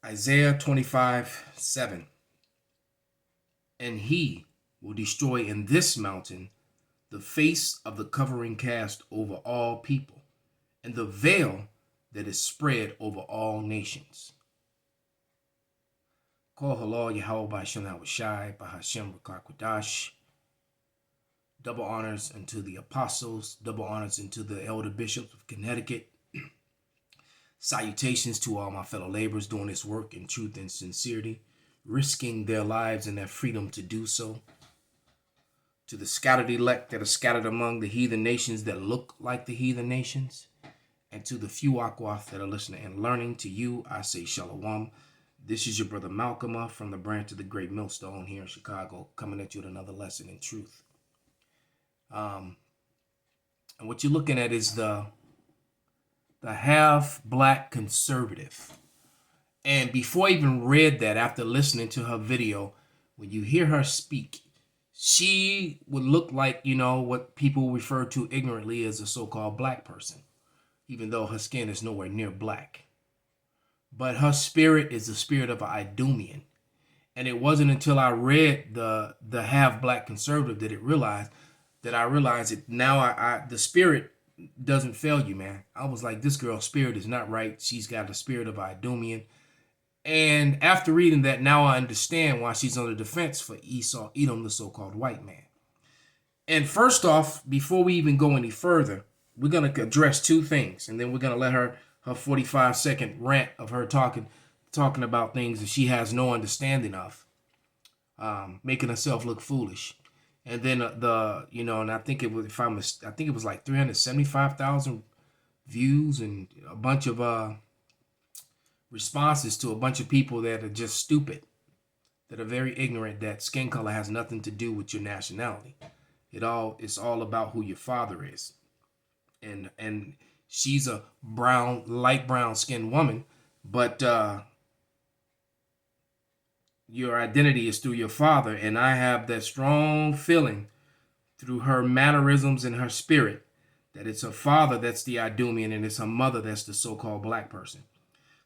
Isaiah 25:7. And he will destroy in this mountain the face of the covering cast over all people, and the veil that is spread over all nations. Call halal Yahweh by Hashem Shai by Hashem Rakakwadash. Double honors unto the apostles, double honors unto the elder bishops of Connecticut. Salutations to all my fellow laborers doing this work in truth and sincerity, risking their lives and their freedom to do so. To the scattered elect that are scattered among the heathen nations that look like the heathen nations, and to the few Akwath that are listening and learning, to you I say Shalom. This is your brother Malcolm from the branch of the Great Millstone here in Chicago, coming at you with another lesson in truth. And what you're looking at is the half-black conservative. And before I even read that, after listening to her video, when you hear her speak, she would look like, what people refer to ignorantly as a so-called black person, even though her skin is nowhere near black. But her spirit is the spirit of an Idumean. And it wasn't until I read the half-black conservative that I realized it. Now the spirit doesn't fail you, man. I was like, this girl's spirit is not right. She's got the spirit of Idumean. And after reading that, now I understand why she's on the defense for Esau, Edom, the so-called white man. And first off, before we even go any further, we're going to address two things. And then we're going to let her 45-second rant of her talking about things that she has no understanding of, making herself look foolish. And then and I think it was, I think it was like 375,000 views and a bunch of responses to a bunch of people that are just stupid, that are very ignorant, that skin color has nothing to do with your nationality. It's all about who your father is. And she's a light brown skinned woman, but your identity is through your father. And I have that strong feeling through her mannerisms and her spirit that it's her father that's the Idumean and it's her mother that's the so-called black person.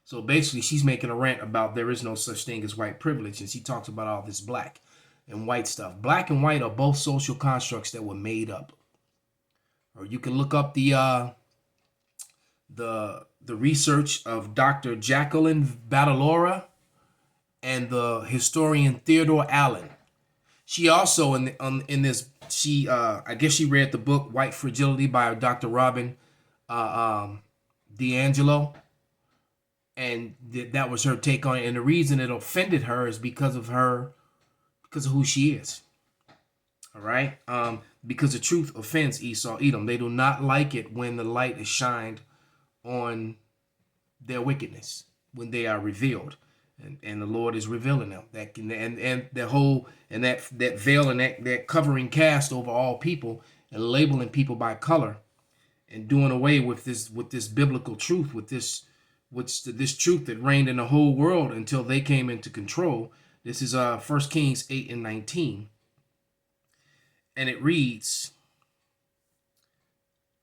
So basically, she's making a rant about there is no such thing as white privilege. And she talks about all this black and white stuff. Black and white are both social constructs that were made up. Or you can look up the research of Dr. Jacqueline Badalora and the historian Theodore Allen. She also in this, I guess she read the book White Fragility by Dr. Robin DiAngelo. And that was her take on it. And the reason it offended her is because of who she is. All right. Because the truth offends Esau, Edom. They do not like it when the light is shined on their wickedness, when they are revealed. And the Lord is revealing them. That veil and that covering cast over all people and labeling people by color and doing away with this biblical truth, with this truth that reigned in the whole world until they came into control. This is 1 Kings 8:19. And it reads,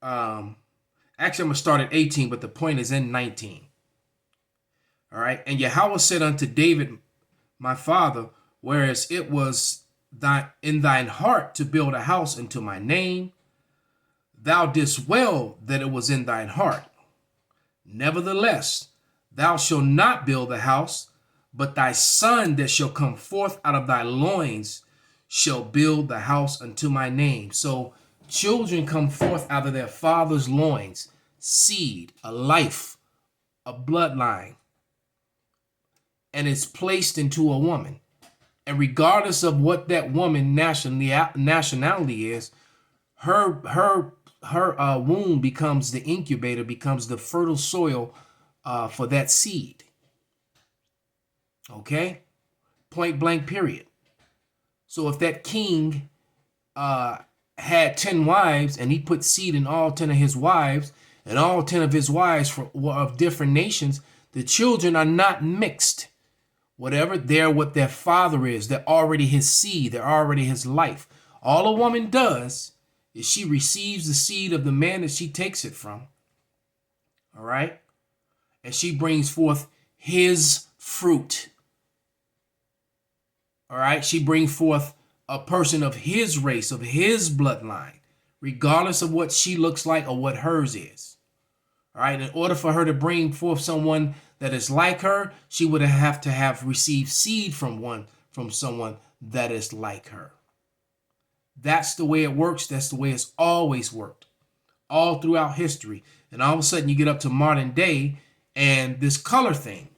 actually I'm going to start at 18, but the point is in 19. All right. And Yahweh said unto David, my father, whereas it was in thine heart to build a house unto my name, thou didst well that it was in thine heart. Nevertheless, thou shalt not build the house, but thy son that shall come forth out of thy loins shall build the house unto my name. So children come forth out of their father's loins, seed, a life, a bloodline, and it's placed into a woman. And regardless of what that woman nationality is, her womb becomes the incubator, becomes the fertile soil for that seed. Okay? Point blank, period. So if that king had 10 wives and he put seed in all 10 of his wives, and all 10 of his wives were of different nations, the children are not mixed. Whatever, they're what their father is. They're already his seed. They're already his life. All a woman does is she receives the seed of the man that she takes it from. All right? And she brings forth his fruit. All right. She brings forth a person of his race, of his bloodline, regardless of what she looks like or what hers is. All right. In order for her to bring forth someone that is like her, she would have to have received seed from someone that is like her. That's the way it works. That's the way it's always worked, all throughout history. And all of a sudden you get up to modern day and this color thing,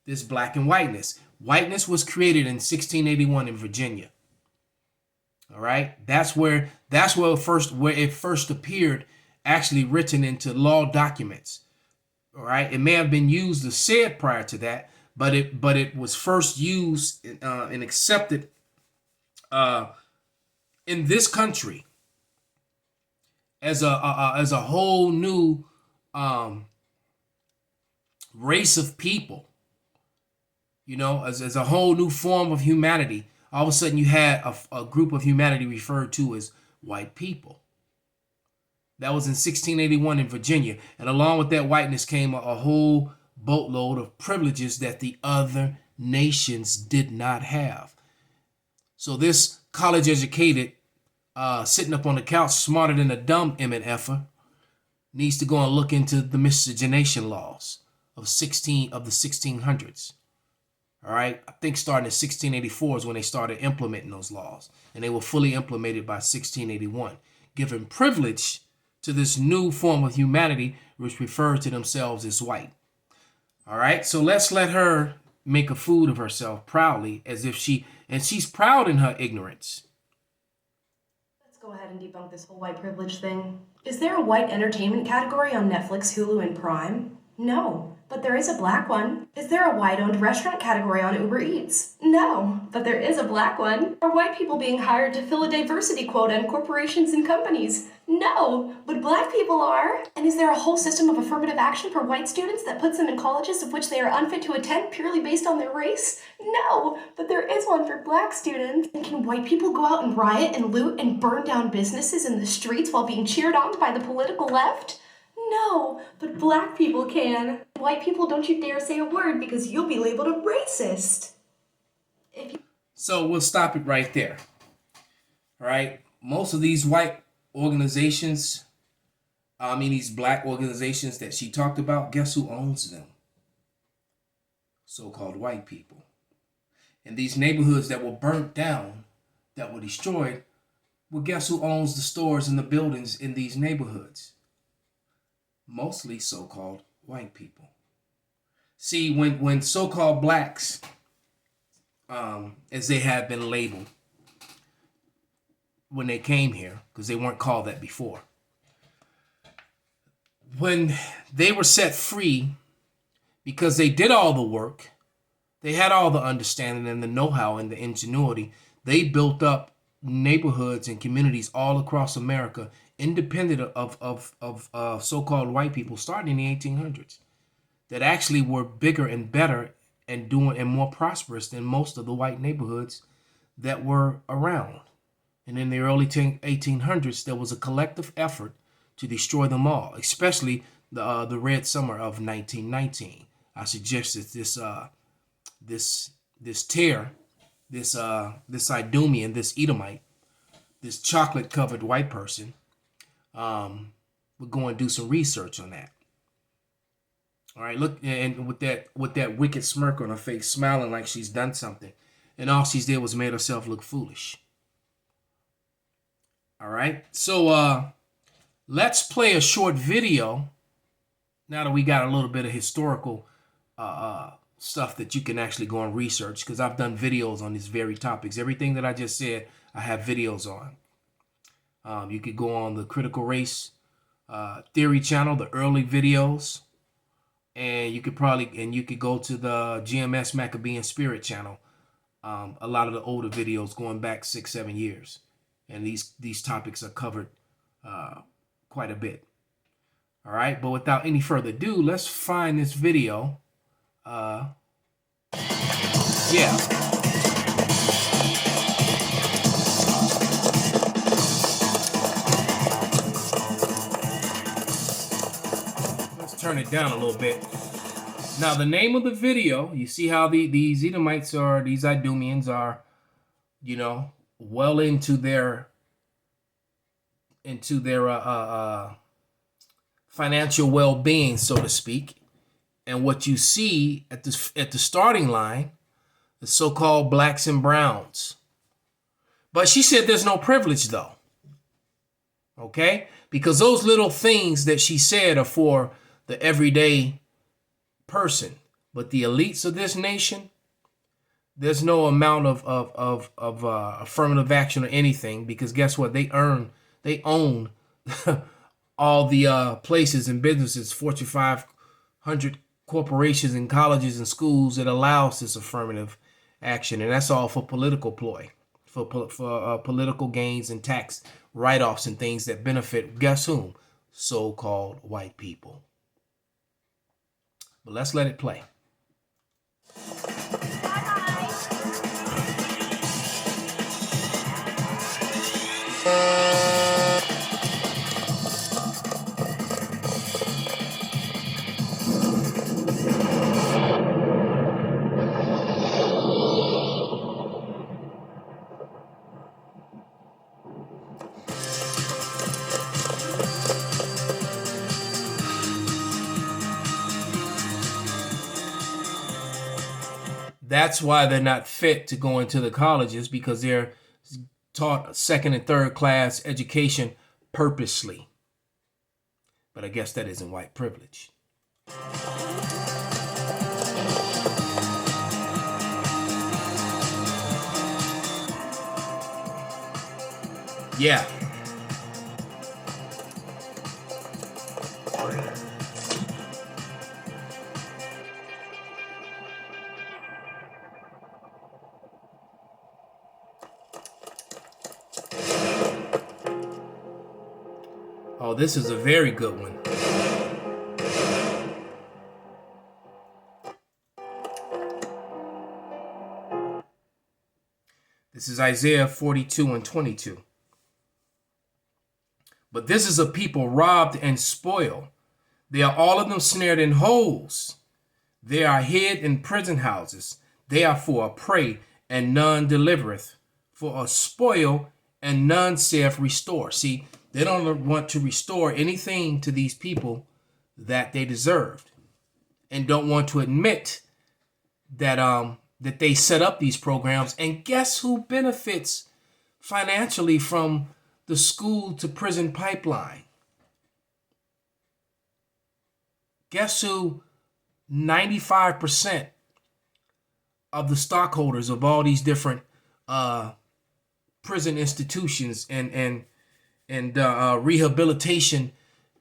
this black and whiteness. Whiteness was created in 1681 in Virginia. All right. That's where it first appeared, actually written into law documents. All right. It may have been used or said prior to that, but it was first used and accepted in this country as a whole new race of people. You know, as a whole new form of humanity. All of a sudden you had a group of humanity referred to as white people. That was in 1681 in Virginia. And along with that whiteness came a whole boatload of privileges that the other nations did not have. So this college educated, sitting up on the couch, smarter than a dumb MNFer, needs to go and look into the miscegenation laws of the 1600s. All right, I think starting in 1684 is when they started implementing those laws, and they were fully implemented by 1681, giving privilege to this new form of humanity, which refers to themselves as white. All right, so let's let her make a fool of herself proudly, as if she's proud in her ignorance. Let's go ahead and debunk this whole white privilege thing. Is there a white entertainment category on Netflix, Hulu, and Prime? No, but there is a black one. Is there a white-owned restaurant category on Uber Eats? No, but there is a black one. Are white people being hired to fill a diversity quota in corporations and companies? No, but black people are. And is there a whole system of affirmative action for white students that puts them in colleges of which they are unfit to attend purely based on their race? No, but there is one for black students. And can white people go out and riot and loot and burn down businesses in the streets while being cheered on by the political left? No, but black people can. White people, don't you dare say a word because you'll be labeled a racist. So we'll stop it right there. All right. Most of these white organizations, these black organizations that she talked about, guess who owns them? So-called white people. And these neighborhoods that were burnt down, that were destroyed, well, guess who owns the stores and the buildings in these neighborhoods? Mostly so-called white people. See, when so-called blacks, as they have been labeled when they came here, because they weren't called that before, when they were set free, because they did all the work, they had all the understanding and the know-how and the ingenuity, they built up neighborhoods and communities all across America, independent of so-called white people, starting in the 1800s, that actually were bigger and better and more prosperous than most of the white neighborhoods that were around. And in the early 1800s, there was a collective effort to destroy them all, especially the Red Summer of 1919. I suggest that this Idumean, this Edomite, this chocolate-covered white person, we're going to do some research on that. All right, look, and with that wicked smirk on her face, smiling like she's done something, and all she did was made herself look foolish. All right, so let's play a short video. Now that we got a little bit of historical stuff that you can actually go and research, because I've done videos on these very topics. Everything that I just said, I have videos on. You could go on the Critical Race Theory channel, the early videos, and you could go to the GMS Maccabean Spirit channel. A lot of the older videos going back 6-7 years, and these topics are covered quite a bit. All right, but without any further ado, let's find this video. Yeah. Let's turn it down a little bit. Now, the name of the video, you see how these Edomites are, these Idumeans are, well into their financial well-being, so to speak. And what you see at the starting line, the so-called blacks and browns. But she said there's no privilege, though. Okay? Because those little things that she said are for the everyday person. But the elites of this nation, there's no amount of affirmative action or anything, because guess what? They own all the places and businesses, Fortune 500 corporations and colleges and schools that allows this affirmative action, and that's all for political ploy, for political gains and tax write-offs and things that benefit, guess whom? So-called white people. But let's let it play. That's why they're not fit to go into the colleges, because they're taught second and third class education purposely. But I guess that isn't white privilege. Yeah. Oh, this is a very good one. This is Isaiah 42 and 22. But this is a people robbed and spoiled. They are all of them snared in holes. They are hid in prison houses. They are for a prey, and none delivereth. For a spoil, and none saith restore. See, they don't want to restore anything to these people that they deserved, and don't want to admit that that they set up these programs. And guess who benefits financially from the school to prison pipeline? Guess who 95% of the stockholders of all these different prison institutions and rehabilitation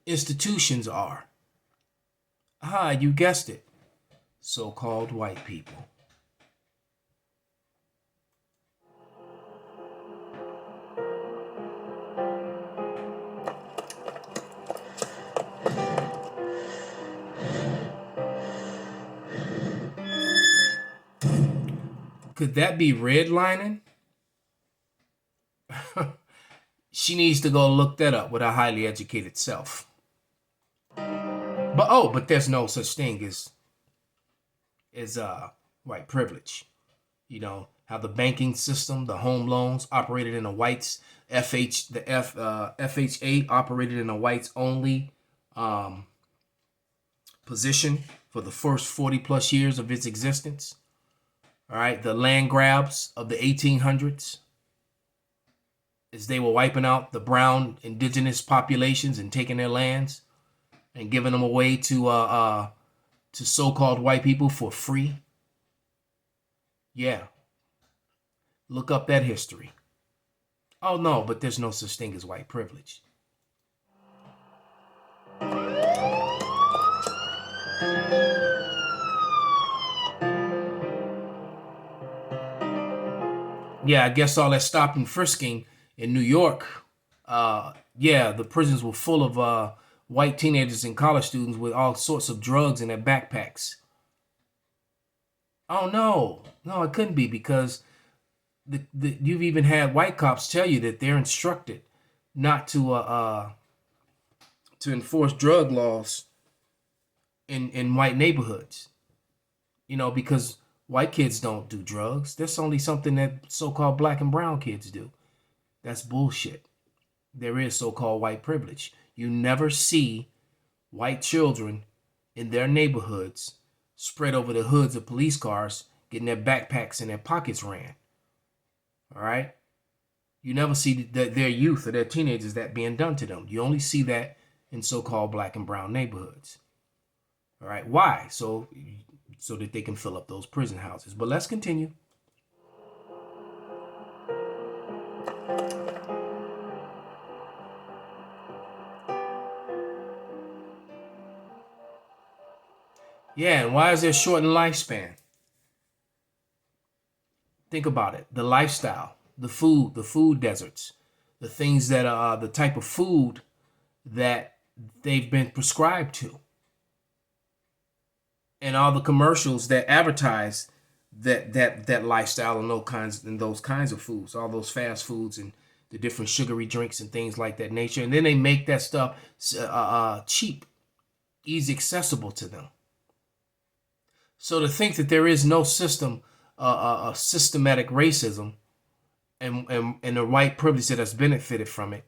institutions are? You guessed it. So-called white people. Could that be redlining? She needs to go look that up with her highly educated self. But there's no such thing as white privilege. You know how the banking system, the home loans operated in a whites FHA operated in a whites only position for the first 40 plus years of its existence. All right, the land grabs of the 1800s, as they were wiping out the brown indigenous populations and taking their lands and giving them away to so-called white people for free. Yeah. Look up that history. Oh no, but there's no such thing as white privilege. Yeah, I guess all that stop and frisking in New York, the prisons were full of white teenagers and college students with all sorts of drugs in their backpacks. Oh no, it couldn't be, because you've even had white cops tell you that they're instructed not to enforce drug laws in white neighborhoods. because white kids don't do drugs. That's only something that so-called black and brown kids do. That's bullshit. There is so-called white privilege. You never see white children in their neighborhoods spread over the hoods of police cars getting their backpacks and their pockets ran. All right? You never see their youth or their teenagers that being done to them. You only see that in so-called black and brown neighborhoods. All right? Why? So that they can fill up those prison houses. But let's continue. Yeah, and why is there shortened lifespan? Think about it. The lifestyle, the food deserts, the things that are the type of food that they've been prescribed to. And all the commercials that advertise that lifestyle and those kinds of foods, all those fast foods and the different sugary drinks and things like that nature. And then they make that stuff cheap, easy accessible to them. So to think that there is no systematic racism and the white privilege that has benefited from it,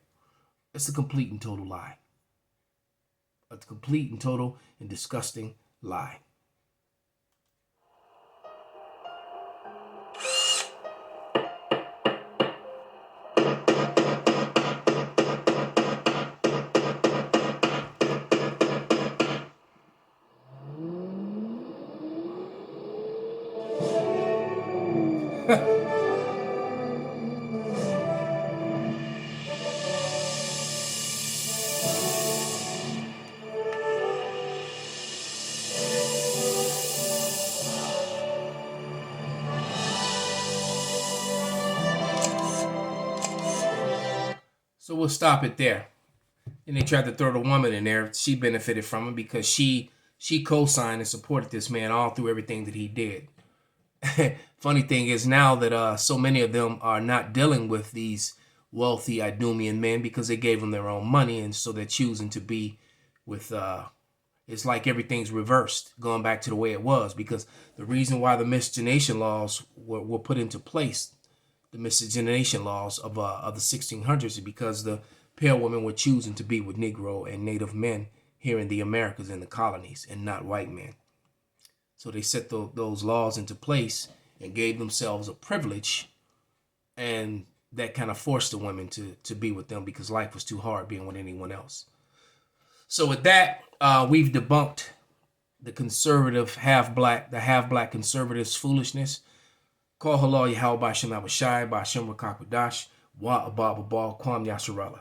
it's a complete and total lie. A complete and total and disgusting lie. So we'll stop it there. And they tried to throw the woman in there. She benefited from it because she co-signed and supported this man all through everything that he did. Funny thing is now that so many of them are not dealing with these wealthy Idumean men because they gave them their own money, and so they're choosing to be with it's like everything's reversed, going back to the way it was, because the reason why the miscegenation laws were put into place, the miscegenation laws of the 1600s, is because the pale women were choosing to be with Negro and Native men here in the Americas and the colonies, and not white men. So they set those laws into place and gave themselves a privilege, and that kind of forced the women to be with them because life was too hard being with anyone else. So with that, we've debunked the conservative half-black conservatives' foolishness. Call halal Yahweh Ba'Shem Abishai Ba'Shem Rakakwadash Wa Abba Kwam Yasharallah.